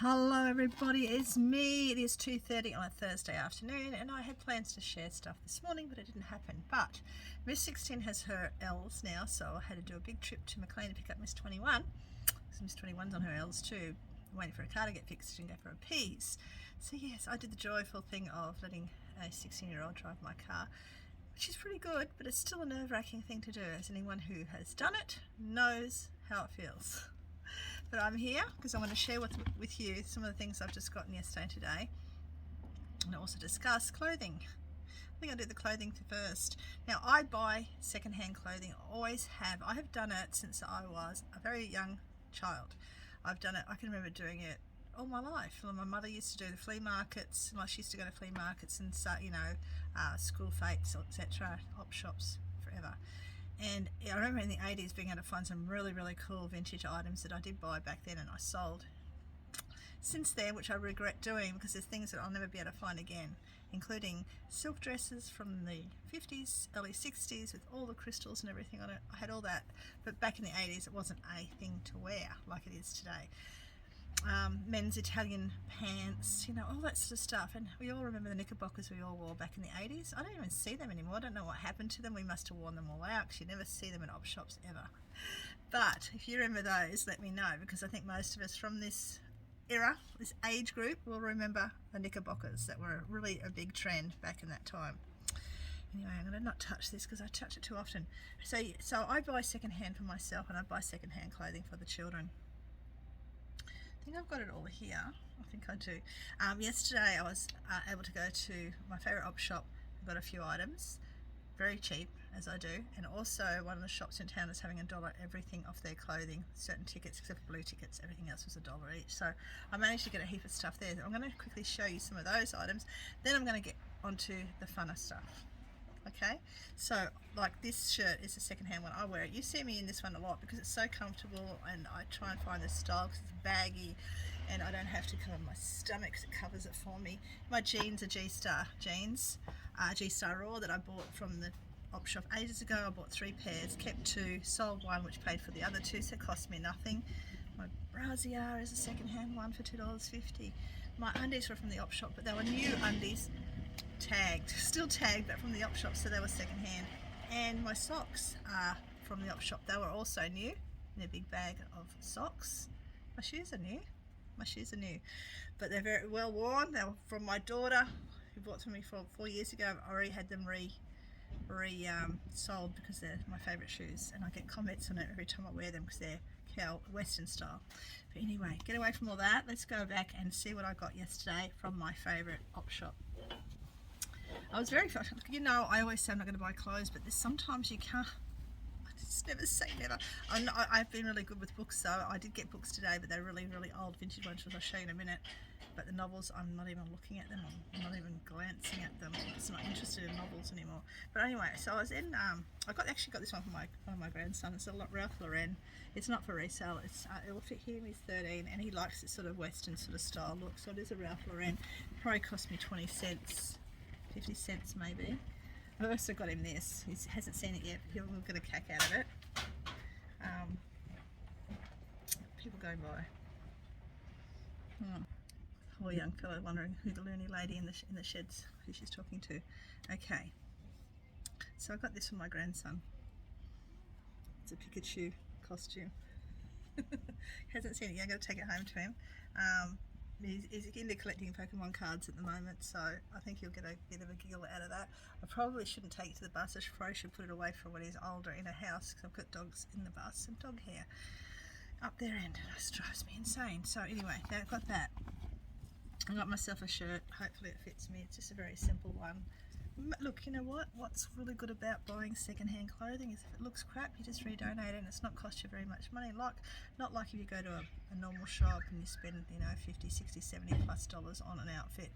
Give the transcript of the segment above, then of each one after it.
Hello everybody, it's me. It is 2:30 on a Thursday afternoon and I had plans to share stuff this morning but it didn't happen. But Miss 16 has her L's now, so I had to do a big trip to Maclean to pick up Miss 21 because Miss 21's on her L's too, waiting for a car to get fixed and go for her P's. So yes, I did the joyful thing of letting a 16-year-old drive my car, which is pretty good, but it's still a nerve-wracking thing to do, as anyone who has done it knows how it feels. But I'm here because I want to share with you some of the things I've just gotten yesterday and today, and also discuss clothing. I think I'll do the clothing first. Now, I buy second-hand clothing, always have. I have done it since I was a very young child. I've done it, I can remember doing it all my life. My mother used to do the flea markets, and she used to go to flea markets and school fates, etc., op shops forever. And I remember in the 80s being able to find some really, really cool vintage items that I did buy back then and I sold since then, which I regret doing because there's things that I'll never be able to find again, including silk dresses from the 50s, early 60s with all the crystals and everything on it. I had all that, but back in the 80s it wasn't a thing to wear like it is today. Men's Italian pants, all that sort of stuff. And we all remember the knickerbockers we all wore back in the 80s. I don't even see them anymore. I don't know what happened to them. We must have worn them all out because you never see them in op shops ever. But if you remember those, let me know, because I think most of us from this era, this age group, will remember the knickerbockers that were really a big trend back in that time. Anyway, I'm going to not touch this because I touch it too often. So I buy second-hand for myself and I buy second-hand clothing for the children. I think I've got it all here. I think I do. Yesterday I was able to go to my favourite op shop. I got a few items, very cheap as I do, and also one of the shops in town is having $1 everything off their clothing, certain tickets except for blue tickets, everything else was $1 each. So I managed to get a heap of stuff there. I'm going to quickly show you some of those items, then I'm going to get onto the funner stuff. Okay, so like this shirt is a second-hand one. I wear it. You see me in this one a lot because it's so comfortable, and I try and find the style because it's baggy and I don't have to cover my stomach because it covers it for me. My jeans are G-Star jeans, G-Star Raw, that I bought from the op shop ages ago. I bought 3 pairs, kept 2, sold 1 which paid for the other 2, so it cost me nothing. My brassiere is a second-hand one for $2.50. My undies were from the op shop, but they were new undies, tagged, still tagged, but from the op shop, so they were second hand. And my socks are from the op shop. They were also new in a big bag of socks. My shoes are new, but they're very well worn. They were from my daughter who bought them for me 4 years ago. I already had them sold because they're my favourite shoes, and I get comments on it every time I wear them because they're Western style. But anyway, get away from all that. Let's go back and see what I got yesterday from my favourite op shop. I was very, I always say I'm not going to buy clothes, but there's sometimes you can't. I just never say never. I've been really good with books, so I did get books today, but they're really, really old vintage ones, which I'll show you in a minute. But the novels, I'm not even looking at them. I'm not even glancing at them. I'm just not interested in novels anymore. But anyway, so I was in. I actually got this one for one of my grandsons. It's a Ralph Lauren. It's not for resale. It'll fit him. He's 13, and he likes this sort of Western sort of style look. So it is a Ralph Lauren. It probably cost me 20 cents. 50 cents maybe. I've also got him this. He hasn't seen it yet, but he'll get a kick out of it. People going by. Poor young fellow wondering who the loony lady in the shed's, who she's talking to. Okay, so I got this for my grandson. It's a Pikachu costume. Hasn't seen it yet. I'm going to take it home to him. He's into collecting Pokemon cards at the moment, so I think he'll get a bit of a giggle out of that. I probably shouldn't take it to the bus. I probably should put it away for when he's older in a house, because I've got dogs in the bus and dog hair up their end. It drives me insane. So anyway, I've got that. I got myself a shirt. Hopefully it fits me. It's just a very simple one. Look, you know what? What's really good about buying second-hand clothing is if it looks crap, you just redonate it and it's not cost you very much money. Not like if you go to a normal shop and you spend, 50, 60, 70 plus dollars on an outfit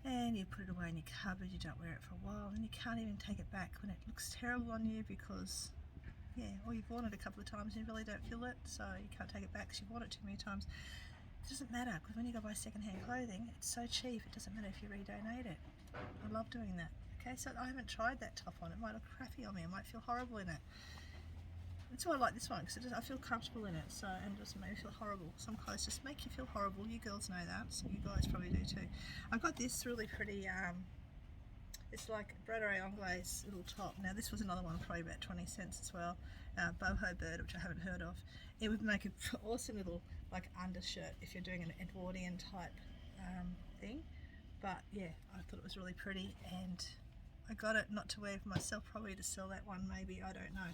and you put it away in your cupboard, you don't wear it for a while, and you can't even take it back when it looks terrible on you because, or you've worn it a couple of times and you really don't feel it, so you can't take it back because you've worn it too many times. It doesn't matter, because when you go buy second-hand clothing, it's so cheap, it doesn't matter if you redonate it. I love doing that. Okay, so I haven't tried that top on. It might look crappy on me. I might feel horrible in it. That's why I like this one, because I feel comfortable in it, so, and it doesn't make me feel horrible. Some clothes just make you feel horrible. You girls know that, so you guys probably do too. I got this really pretty, it's like broderie anglaise little top. Now this was another one, probably about 20 cents as well. Boho bird, which I haven't heard of. It would make an awesome little like undershirt if you're doing an Edwardian type thing. But yeah, I thought it was really pretty, and I got it not to wear for myself, probably to sell that one maybe, I don't know.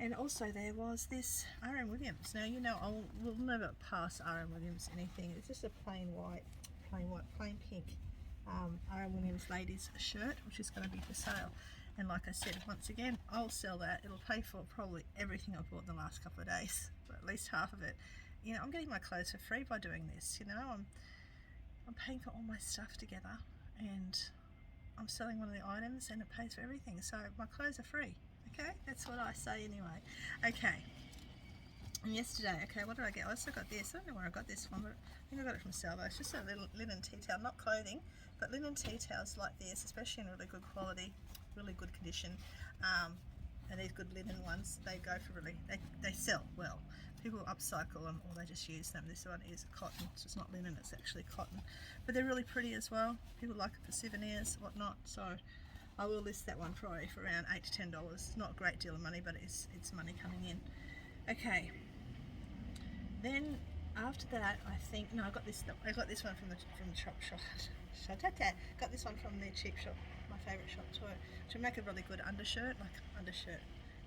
And also there was this R.M. Williams. Now, you know, we'll never pass R.M. Williams anything. It's just a plain pink R.M. Williams ladies shirt, which is going to be for sale. And like I said, once again, I'll sell that. It'll pay for probably everything I've bought in the last couple of days, or at least half of it. You know, I'm getting my clothes for free by doing this. You know, I'm paying for all my stuff together, and I'm selling one of the items, and it pays for everything. So my clothes are free. Okay, that's what I say anyway. Okay, and yesterday, okay, what did I get? I also got this. I don't know where I got this one, but I think I got it from Salvo. It's just a little linen tea towel, not clothing, but linen tea towels like this, especially in really good quality, really good condition. And these good linen ones, they go for really, they sell well. People upcycle them, or they just use them. This one is cotton, so it's not linen, it's actually cotton. But they're really pretty as well. People like it for souvenirs, whatnot. So I will list that one probably for around $8 to $10. It's not a great deal of money, but it's money coming in. Okay. Then after that, I think I got this one from the shop. Got this one from the cheap shop, my favourite shop too. To make a really good undershirt,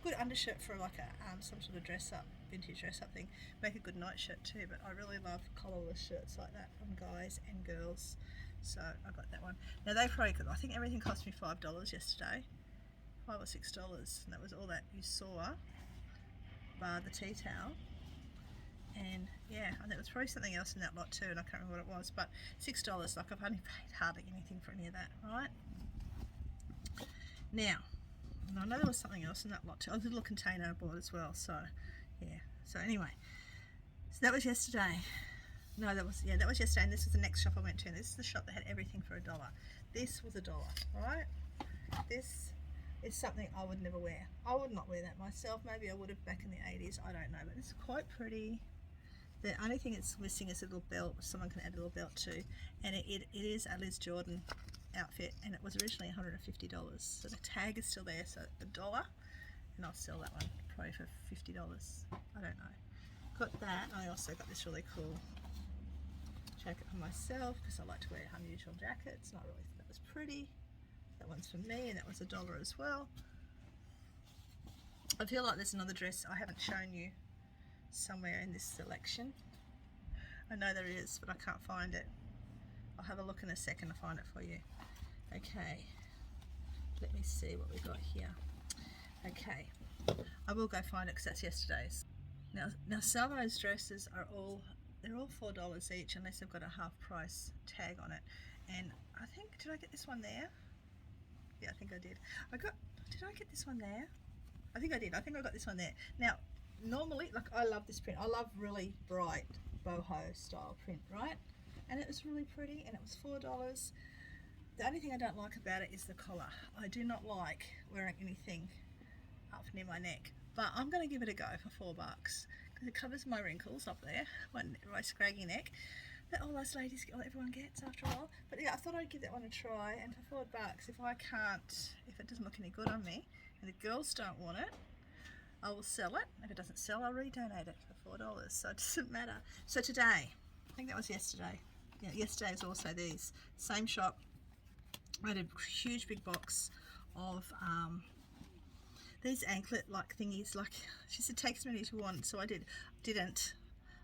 good undershirt for like a some sort of dress up, vintage dress up thing. Make a good nightshirt too. But I really love collarless shirts like that from guys and girls. So I got that one. Now they probably could, I think everything cost me $5 yesterday, $5 or $6, and that was all that you saw, bar the tea towel. And yeah, and there was probably something else in that lot too, and I can't remember what it was, but $6, like I've only paid hardly anything for any of that, right? Now, and I know there was something else in that lot too. Oh, the little container I bought as well, so yeah. So anyway, so that was yesterday. No, that was yesterday, and this was the next shop I went to, and this is the shop that had everything for $1. This was $1, right? This is something I would never wear. I would not wear that myself. Maybe I would have back in the 80s, I don't know, but it's quite pretty. The only thing it's missing is a little belt. Someone can add a little belt too, and it is a Liz Jordan outfit, and it was originally $150. So the tag is still there, so $1, and I'll sell that one probably for $50. I don't know. Got that. I also got this really cool jacket for myself because I like to wear unusual jackets. Not really. That was pretty. That one's for me, and that was $1 as well. I feel like there's another dress I haven't shown you somewhere in this selection. I know there is, but I can't find it. I'll have a look in a second to find it for you. Okay, let me see what we got here. Okay, I will go find it because that's yesterday's. Now Salvo's dresses are they're all $4 each unless they've got a half price tag on it. And I think, did I get this one there? Yeah, I think I did. Did I get this one there? I think I did. I think I got this one there. Now, normally, like, I love this print. I love really bright boho style print, right? And it was really pretty, and it was $4. The only thing I don't like about it is the collar. I do not like wearing anything up near my neck, but I'm going to give it a go for $4 because it covers my wrinkles up there, my scraggy neck that all those ladies, everyone gets after all. But yeah, I thought I'd give that one a try, and for $4, if it doesn't look any good on me, and the girls don't want it, I will sell it. If it doesn't sell, I'll redonate it for $4, so it doesn't matter. So today, I think that was yesterday. Yeah, yesterday was also these. Same shop. I had a huge big box of these anklet-like thingies. Like, she said, take as many as you want, so I didn't.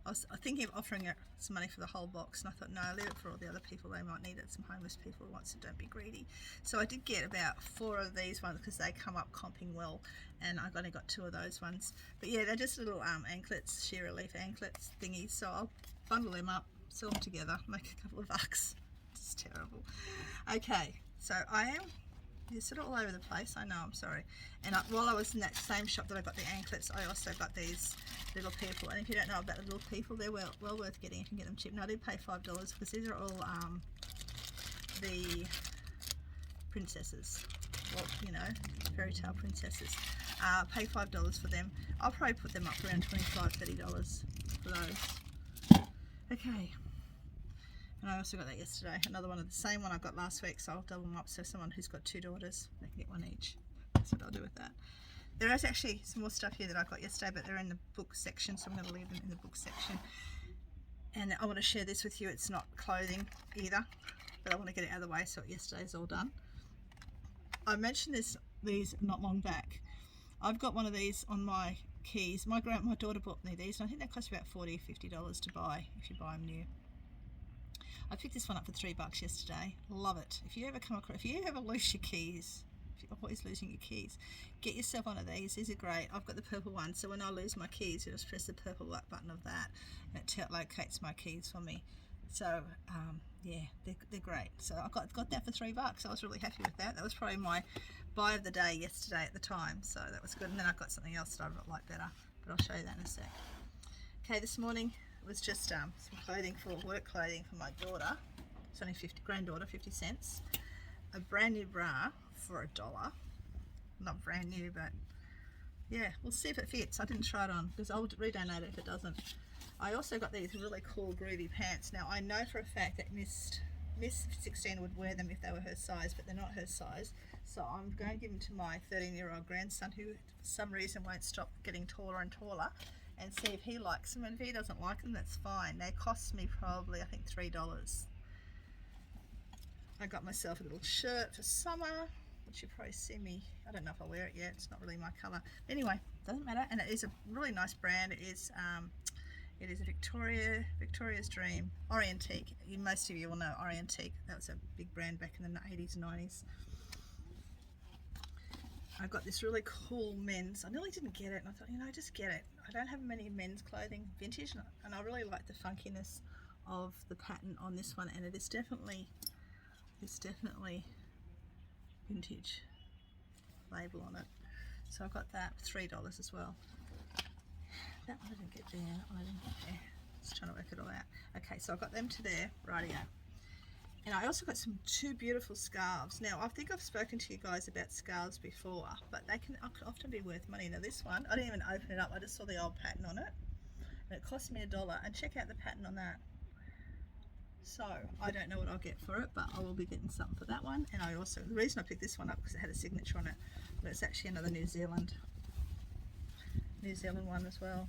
I was thinking of offering her some money for the whole box, and I thought, no, I'll leave it for all the other people. They might need it. Some homeless people who want it, so don't be greedy. So I did get about 4 of these ones because they come up comping well, and I've only got 2 of those ones. But yeah, they're just little anklets, sheer relief anklets thingies. So I'll bundle them up, sell them together, make a couple of bucks. It's terrible. Okay, so you're sort of all over the place, I know, I'm sorry. And while I was in that same shop that I got the anklets, I also got these little people. And if you don't know about the little people, they're well worth getting if you can get them cheap. Now I did pay $5 because these are all the princesses. well, you know, fairy tale princesses. Pay $5 for them. I'll probably put them up around $25, $30 for those. Okay. And I also got that yesterday. Another one of the same one I got last week, so I'll double them up so someone who's got 2 daughters, they can get one each. That's what I'll do with that. There is actually some more stuff here that I got yesterday, but they're in the book section, so I'm going to leave them in the book section. And I want to share this with you. It's not clothing either, but I want to get it out of the way so yesterday's all done. I mentioned these not long back. I've got one of these on my keys. My daughter bought me these, and I think they cost about $40, $50 to buy if you buy them new. I picked this one up for $3 yesterday. Love it. If you ever lose your keys, if you're always losing your keys, get yourself one of these. These are great. I've got the purple one, so when I lose my keys, you just press the purple button of that, and it locates my keys for me. So yeah, they're great. So I got that for $3. I was really happy with that. That was probably my buy of the day yesterday at the time, so that was good. And then I got something else that I like better, but I'll show you that in a sec. Okay, this morning was just some clothing for work clothing for my daughter. It's only granddaughter, 50 cents. A brand new bra for $1. Not brand new, but yeah, we'll see if it fits. I didn't try it on because I'll redonate it if it doesn't. I also got these really cool groovy pants. Now I know for a fact that Miss 16 would wear them if they were her size, but they're not her size. So I'm going to give them to my 13-year-old grandson, who for some reason won't stop getting taller and taller, and see if he likes them. And if he doesn't like them, that's fine. They cost me probably, I think, $3. I got myself a little shirt for summer, which you probably see me. I don't know if I'll wear it yet. It's not really my colour. Anyway, doesn't matter. And it is a really nice brand. It is a Victoria's Dream Orientique. Most of you will know Orientique. That was a big brand back in the 80s and 90s. I got this really cool men's. I nearly didn't get it, and I thought, you know, just get it. I don't have many men's clothing vintage, and I really like the funkiness of the pattern on this one, and it's definitely vintage label on it. So I got that for $3 as well. That one I didn't get there. That one I didn't get there. Just trying to work it all out. Okay, so I got them to there, rightio. And I also got some 2 beautiful scarves. Now I think I've spoken to you guys about scarves before, but they can often be worth money. Now this one, I didn't even open it up. I just saw the old pattern on it, and it cost me $1. And check out the pattern on that. So I don't know what I'll get for it, but I will be getting something for that one. And the reason I picked this one up because it had a signature on it, but it's actually another New Zealand one as well.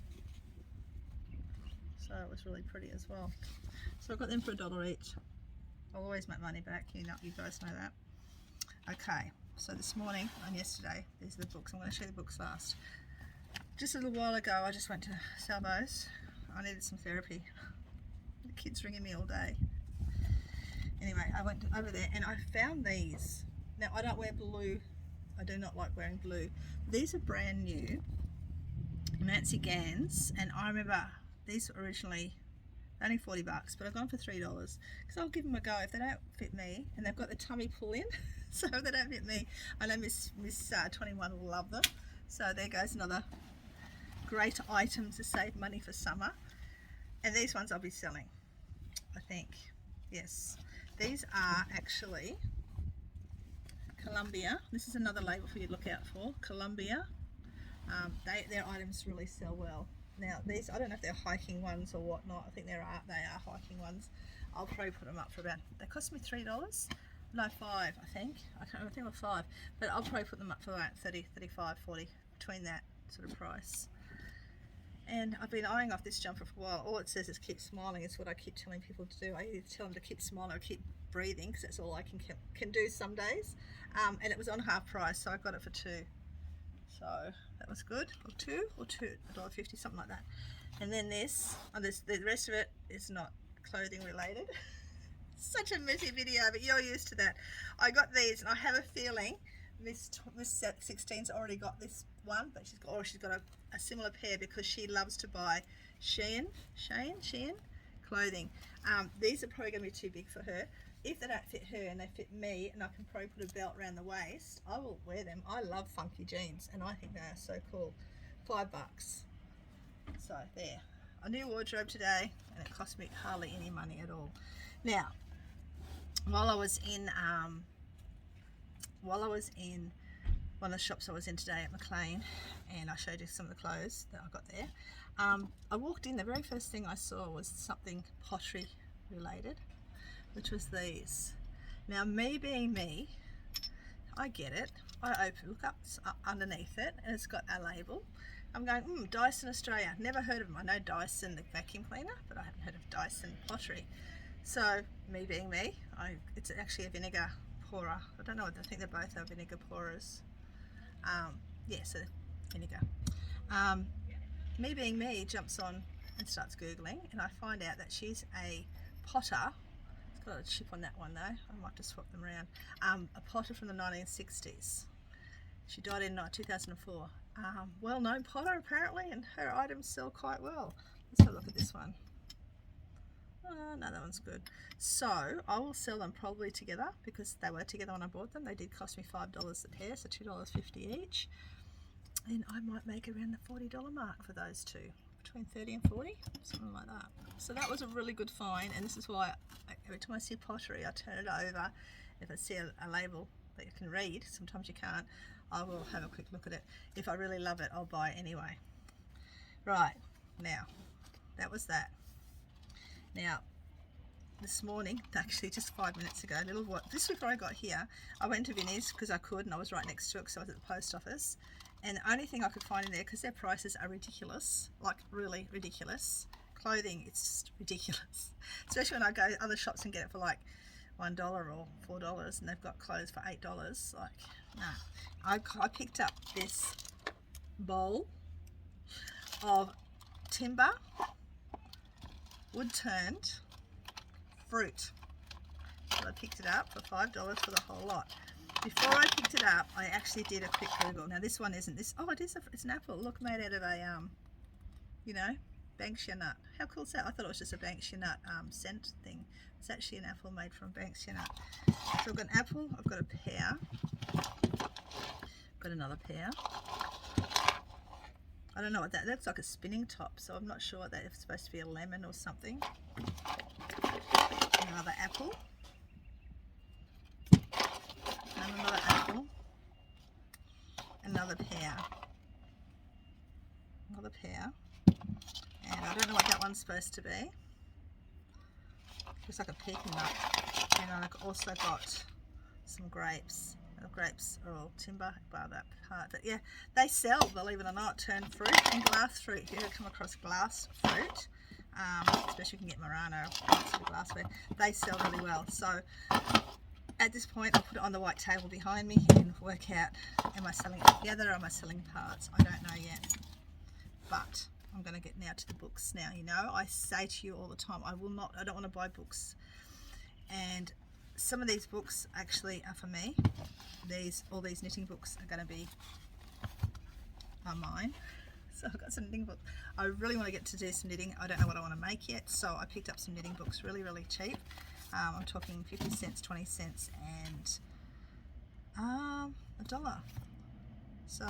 So it was really pretty as well. So I got them for $1 each. I'll always make money back, you guys know that. Okay, so this morning and yesterday, these are the books. I'm going to show you the books last. Just a little while ago, I just went to Salvo's. I needed some therapy. The kids ringing me all day. Anyway, I went over there and I found these. Now I don't wear blue. I do not like wearing blue. These are brand new, Nancy Gans, and I remember these were originally only $40, but I've gone for $3 because I'll give them a go. If they don't fit me, and they've got the tummy pull in, so if they don't fit me, I know Miss 21 will love them. So there goes another great item to save money for summer. And these ones I'll be selling, I think. Yes, these are actually Columbia. This is another label for you to look out for. Columbia. Their items really sell well. Now these, I don't know if they're hiking ones or whatnot. I think they are hiking ones. I'll probably put them up for about, they cost me $3. No, $5, I think. I think they were $5, but I'll probably put them up for about 30, 35, 40, between that sort of price. And I've been eyeing off this jumper for a while. All it says is keep smiling. It's what I keep telling people to do. I either tell them to keep smiling or keep breathing, because that's all I can do some days. And it was on half price, so I got it for $2. So that was good. Or $2, $1.50, something like that. And then the rest of it is not clothing related. Such a messy video, but you're used to that. I got these, and I have a feeling Miss 16's already got this one, but she's got a similar pair because she loves to buy Shein clothing. These are probably going to be too big for her. If they don't fit her and they fit me, and I can probably put a belt around the waist, I will wear them. I love funky jeans, and I think they are so cool. $5. So there, a new wardrobe today, and it cost me hardly any money at all. Now, while I was in while I was in one of the shops I was in today at McLean, and I showed you some of the clothes that I got there. I walked in, the very first thing I saw was something pottery related, which was these. Now, me being me, I get it. I look up underneath it, and it's got a label. I'm going, Dyson Australia. Never heard of them. I know Dyson, the vacuum cleaner, but I haven't heard of Dyson pottery. So, me being me, it's actually a vinegar pourer. I don't know, I think they both are vinegar pourers. Yeah, so vinegar. Me being me jumps on and starts Googling, and I find out that she's a potter. It's got a chip on that one though. I might just swap them around. A potter from the 1960s. She died in 2004. Well-known potter apparently, and her items sell quite well. Let's have a look at this one. No, that one's good. So I will sell them probably together, because they were together when I bought them. They did cost me $5 a pair, so $2.50 each. And I might make around the $40 mark for those two, between 30 and 40, something like that. So that was a really good find, and this is why every time I see pottery, I turn it over. If I see a label that you can read, sometimes you can't, I will have a quick look at it. If I really love it, I'll buy it anyway. Right, now, that was that. Now, this morning, actually just 5 minutes ago, just before I got here, I went to Vinnie's because I could, and I was right next to it because I was at the post office. And the only thing I could find in there, because their prices are ridiculous, like really ridiculous. Clothing, it's just ridiculous. Especially when I go to other shops and get it for like $1 or $4, and they've got clothes for $8. Like, no. I picked up this bowl of timber, wood turned fruit. So I picked it up for $5 for the whole lot. Before I picked it up, I actually did a quick Google. Now this one isn't this. Oh, it is. It's an apple. Look, made out of a Banksia nut. How cool is that? I thought it was just a Banksia nut scent thing. It's actually an apple made from Banksia nut. So I've got an apple. I've got a pear. Got another pear. I don't know what that looks like. A spinning top. So I'm not sure what that is. It's supposed to be a lemon or something. Another apple. Another apple, another pear, and I don't know what that one's supposed to be. Looks like a pecan nut. And I've also got some grapes. The grapes are all timber, bar that part. But yeah, they sell, believe it or not, turned fruit and glass fruit. If you ever come across glass fruit, especially you can get Murano glassware, they sell really well. So at this point, I'll put it on the white table behind me and work out, am I selling it together or am I selling parts? I don't know yet. But I'm going to get now to the books now. You know, I say to you all the time, I don't want to buy books. And some of these books actually are for me. All these knitting books are going to are mine. So I've got some knitting books. I really want to get to do some knitting. I don't know what I want to make yet. So I picked up some knitting books really, really cheap. I'm talking 50 cents, 20 cents, and $1. So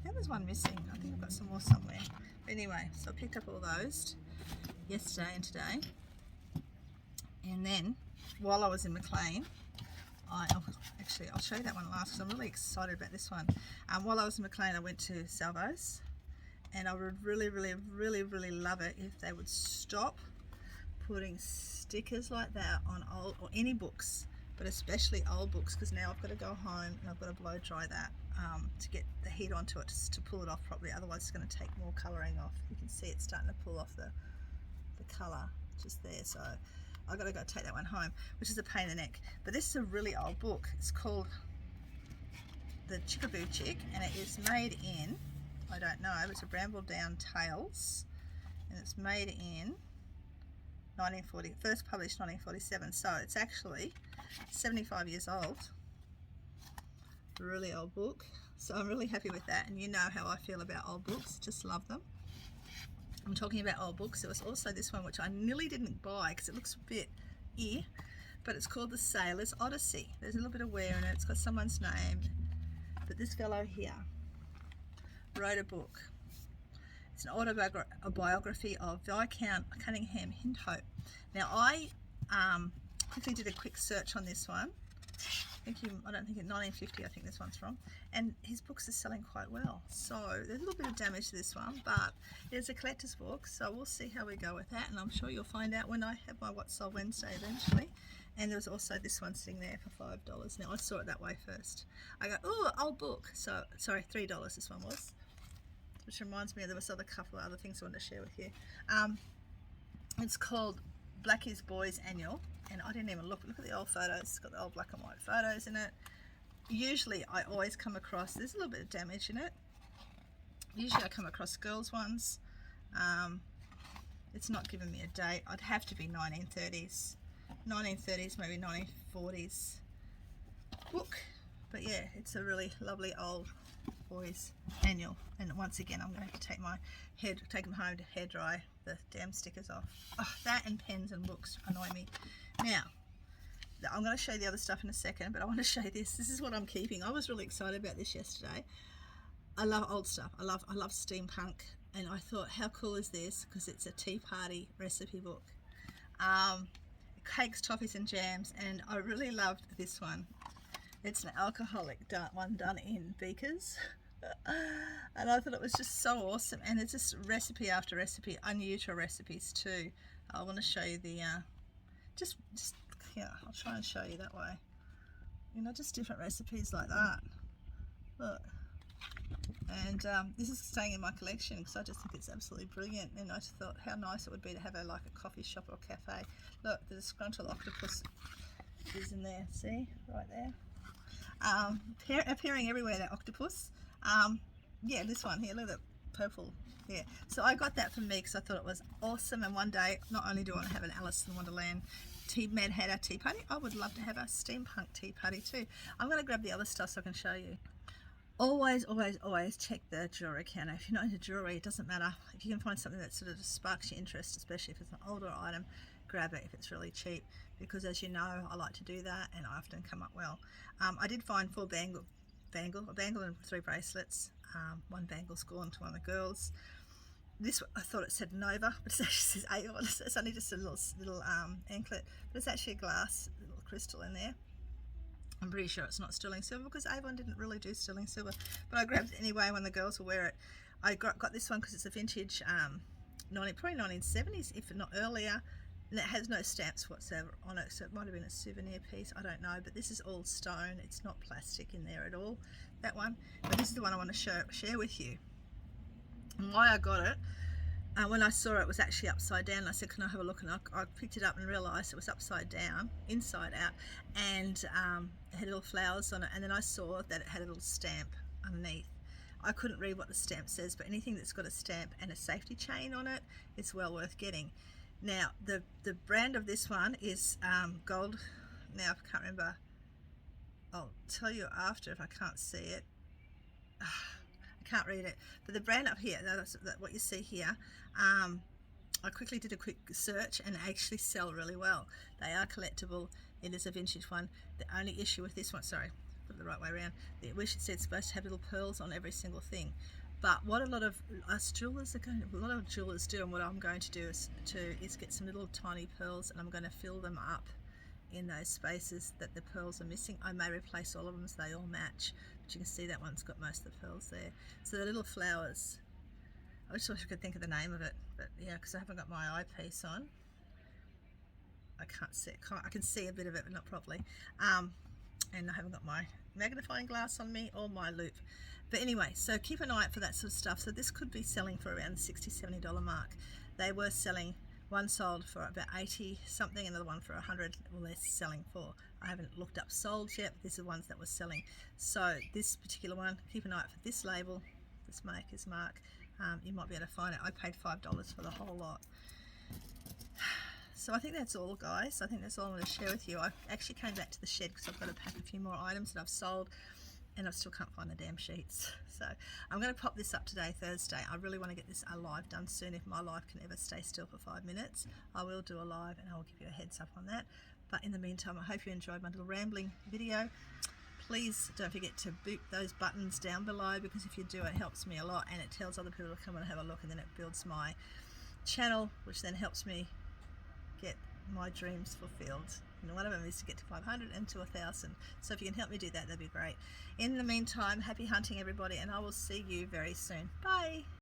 there was one missing. I think I've got some more somewhere. But anyway, so I picked up all those yesterday and today. And then while I was in McLean, I'll show you that one last because I'm really excited about this one. While I was in McLean, I went to Salvo's, and I would really, really, really, really love it if they would stop putting stickers like that on old or any books, but especially old books, because now I've got to go home and I've got to blow dry that to get the heat onto it to pull it off properly. Otherwise it's going to take more colouring off. You can see it's starting to pull off the colour just there. So I've got to go take that one home, which is a pain in the neck. But this is a really old book. It's called The Chickaboo Chick, and it is made in, I don't know, it's a Bramble Down Tales, and it's made in 1940, first published 1947, so it's actually 75 years old. A really old book, so I'm really happy with that. And you know how I feel about old books, just love them. I'm talking about old books. There was also this one which I nearly didn't buy because it looks a bit but it's called the Sailors Odyssey. There's a little bit of wear in it. It's got someone's name, but this fellow here wrote a book. It's an autobiography of Viscount Cunningham Hindhope. Now I quickly did a quick search on this one, I don't think 1950 I think this one's from, and his books are selling quite well. So there's a little bit of damage to this one, but it's a collector's book, so we'll see how we go with that, and I'm sure you'll find out when I have my What Sold Wednesday eventually. And there was also this one sitting there for $5. Now I saw it that way first. I go, oh, old book. So sorry, $3 this one was, which reminds me there was a couple of other things I wanted to share with you. It's called Blackie's Boys Annual, and I didn't even look at the old photos. It's got the old black and white photos in it. Usually I always come across, there's a little bit of damage in it. Usually I come across girls ones. It's not giving me a date. I'd have to be 1930s, maybe 1940s book. But yeah, it's a really lovely old boys annual. And once again, I'm going to take them home to hair dry the damn stickers off. Oh, that and pens and books annoy me. Now, I'm going to show you the other stuff in a second, but I want to show you this. This is what I'm keeping. I was really excited about this yesterday. I love old stuff. I love steampunk, and I thought, how cool is this? Because it's a tea party recipe book. Cakes, toffees and jams, and I really loved this one. It's an alcoholic one done in beakers. And I thought it was just so awesome, and it's just recipe after recipe, unusual recipes too. I want to show you the just yeah, I'll try and show you that way, you know, just different recipes like that. Look, and this is staying in my collection because I just think it's absolutely brilliant, and I just thought how nice it would be to have like a coffee shop or cafe. Look, the disgruntled octopus is in there, see, right there, appearing everywhere, that octopus. Yeah, this one here, look at that purple. Yeah, so I got that for me because I thought it was awesome, and one day not only do I want to have an Alice in Wonderland Mad Hatter tea party, I would love to have a steampunk tea party too. I'm going to grab the other stuff so I can show you. Always check the jewellery counter. If you're not into jewellery, it doesn't matter. If you can find something that sort of sparks your interest, especially if it's an older item, grab it if it's really cheap, because as you know, I like to do that and I often come up well. I did find 4 bangle and 3 bracelets. One bangle's gone to one of the girls. This, I thought it said Nova, but it actually says Avon. It's only just a little anklet, but it's actually a glass little crystal in there. I'm pretty sure it's not sterling silver because Avon didn't really do sterling silver, but I grabbed it anyway when the girls will wear it. I got this one because it's a vintage, probably 1970s, if not earlier, and it has no stamps whatsoever on it, so it might have been a souvenir piece, I don't know, but this is all stone, it's not plastic in there at all, that one. But this is the one I want to share with you. And why I got it, when I saw it was actually upside down, I said, can I have a look? And I picked it up and realised it was upside down, inside out, and it had little flowers on it, and then I saw that it had a little stamp underneath. I couldn't read what the stamp says, but anything that's got a stamp and a safety chain on it, it's well worth getting. Now, the brand of this one is gold. Now, I can't remember. I'll tell you after if I can't see it. I can't read it. But the brand up here, that's what you see here, I quickly did a quick search and they actually sell really well. They are collectible. It is a vintage one. The only issue with this one, sorry, put it the right way around. I wish it said it's supposed to have little pearls on every single thing. But what a lot of us jewelers do, and what I'm going to do is get some little tiny pearls, and I'm going to fill them up in those spaces that the pearls are missing. I may replace all of them so they all match, but you can see that one's got most of the pearls there. So the little flowers, I wish I could think of the name of it, but yeah, because I haven't got my eyepiece on, I can't see it. I can see a bit of it, but not properly. And I haven't got my magnifying glass on me or my loupe. But anyway, so keep an eye out for that sort of stuff. So this could be selling for around the $60, $70 mark. They were selling, one sold for about 80 something, another one for 100. Well, they're selling for, I haven't looked up sold yet, but these are ones that were selling. So this particular one, keep an eye out for this label, this maker's mark. You might be able to find it. I paid $5 for the whole lot. So I think that's all, guys. I think that's all I'm going to share with you. I actually came back to the shed because I've got to pack a few more items that I've sold, and I still can't find the damn sheets. So I'm going to pop this up today, Thursday. I really want to get this live done soon. If my life can ever stay still for 5 minutes, I will do a live and I will give you a heads up on that. But in the meantime, I hope you enjoyed my little rambling video. Please don't forget to boot those buttons down below, because if you do, it helps me a lot, and it tells other people to come and have a look, and then it builds my channel, which then helps me get my dreams fulfilled. and one of them is to get to 500 and to 1,000. So if you can help me do that, that'd be great. In the meantime, happy hunting everybody, and I will see you very soon. Bye.